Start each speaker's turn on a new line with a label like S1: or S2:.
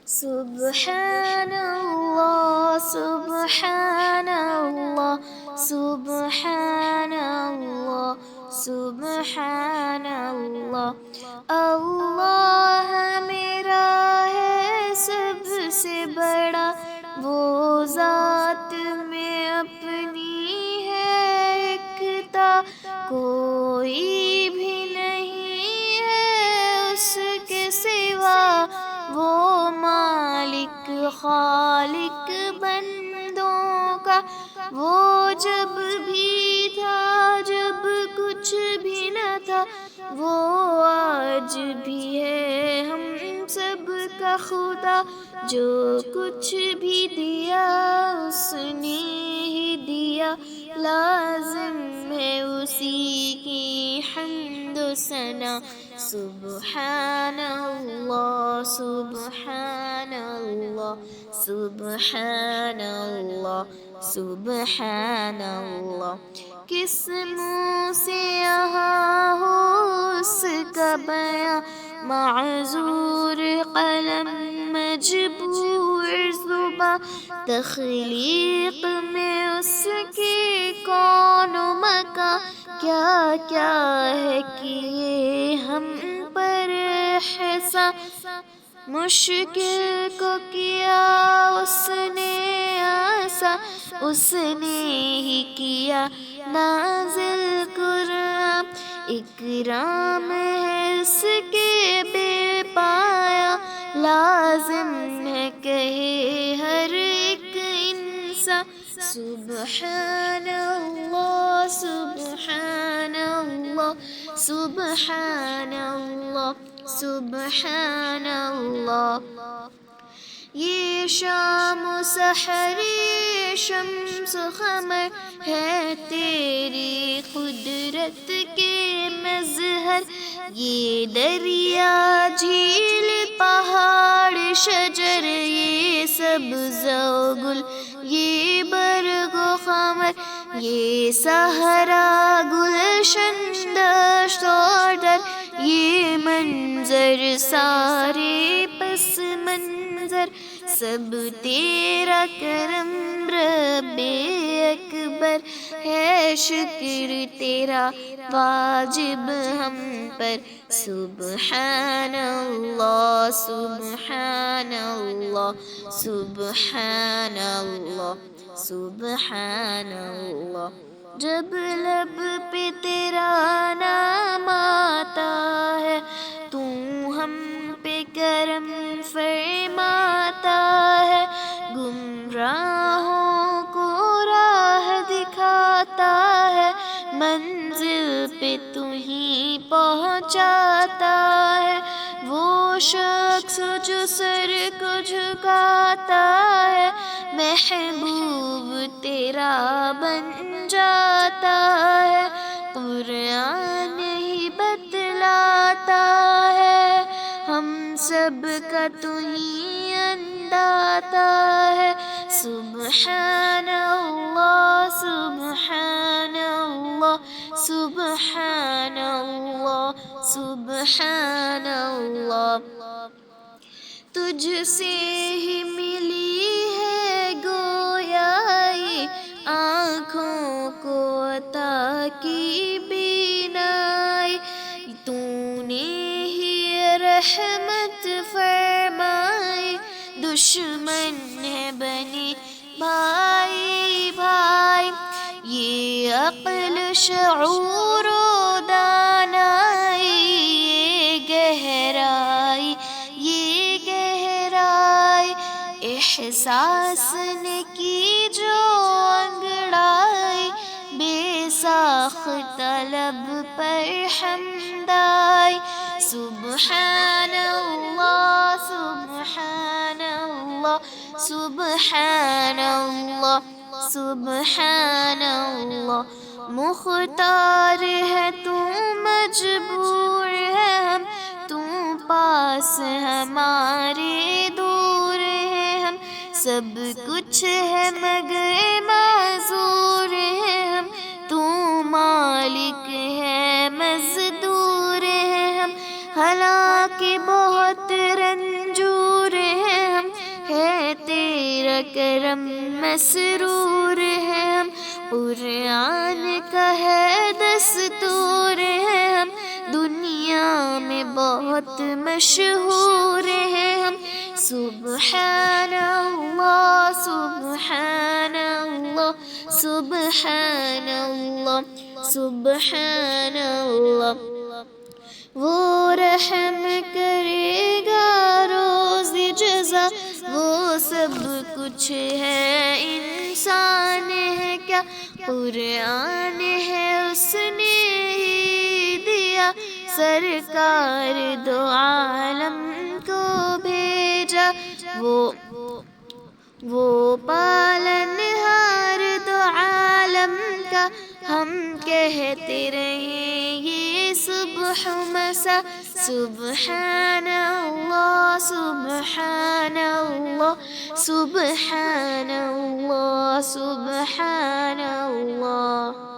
S1: سبحان اللہ سبحان اللہ سبحان اللہ سبحان اللہ اللہ میرا ہے سب سے بڑا، وہ ذات میں اپنی ہے یکتا، کوئی بھی نہیں ہے اس کے سوا، وہ مالک خالق بندوں کا، وہ جب بھی تھا جب کچھ بھی نہ تھا، وہ آج بھی ہے ہم سب کا خدا، جو کچھ بھی دیا اس نے ہی دیا، لازم ہے اسی کی حمد و ثنا۔ سبحان اللہ سبحان اللہ سبحان اللہ سبحان اللہ، کس منہ سے یہاں ہو اس کا بیاں، معذور قلم مجبور زباں، تخلیق میں اس کی کون و مکاں، کیا کیا ہے کیے ہم پر احساں، مشکل کو کیا اس نے آساں، اس نے ہی کیا نازل قرآن، اکرام ہے اس کے بے پایا، لازم ہے کہے ہر ایک انسان۔ سبحان اللہ سبحان اللہ سبحان اللہ سبحان اللہ، یہ شام و سحر یہ شمس و قمر ہے تیری قدرت کے مظہر، یہ دریا جھیل پہاڑ شجر یہ سبز و گل یہ برگ و خمر، یہ صحرا گلشن دشت و در، یہ منظر سارے پس منظر، سب تیرا کرم رب اکبر، ہے شکر تیرا واجب ہم پر۔ سبحان اللہ سبحان اللہ سبحان اللہ سبحان اللہ، جب لب پہ تیرا نام آتا ہے تو ہم پہ کرم فرماتا ہے، گمراہوں کو راہ دکھاتا ہے، منزل پہ تو ہی پہنچاتا ہے، وہ شخص جو سر کو جھکاتا ہے، محبوب تیرا بن جاتا ہے، قرآن ہی بتلاتا ہے، ہم سب کا تو ہی انداتا ہے۔ سبحان اللہ سبحان اللہ سبحان اللہ سبحان اللہ، تجھ سے ہی ملی ہے گویائی آنکھوں کو عطا کی بینائی، تو نے ہی رحمت فرمائی، دشمن ہے بنے بھائی بھائی، یہ عقل شعور و دانائی، یہ گہرائی یہ گہرائی، احساس نے کی جو انگڑائی، بے ساخت لب پر حمد آئی۔ سبحان اللہ سبحان اللہ سبحان اللہ سبحان اللہ، مختار ہے تو مجبور ہے ہم، تو پاس ہمارے دور ہے ہم، سب کچھ ہے مگر معذور ہے ہم، تو مالک ہے مزدور ہے ہم، حالانکہ بہت رنجور ہے ہم، کرم مسرور ہیں ہم، قرآن کا ہے دستور ہیں ہم، دنیا میں بہت مشہور ہیں ہم۔ سبحان اللہ سبحان اللہ سبحان اللہ سبحان اللہ۔ وہ رحم کرے گا روز جزا، وہ سب کچھ ہے انسان ہے کیا، قرآن ہے اس نے ہی دیا، سرکار دو عالم کو بھیجا، وہ پالنہار دو عالم کا، ہم کہتے رہیں یہ صبح مسا، سبحان اللہ سبحان اللہ سبحان اللہ سبحان اللہ۔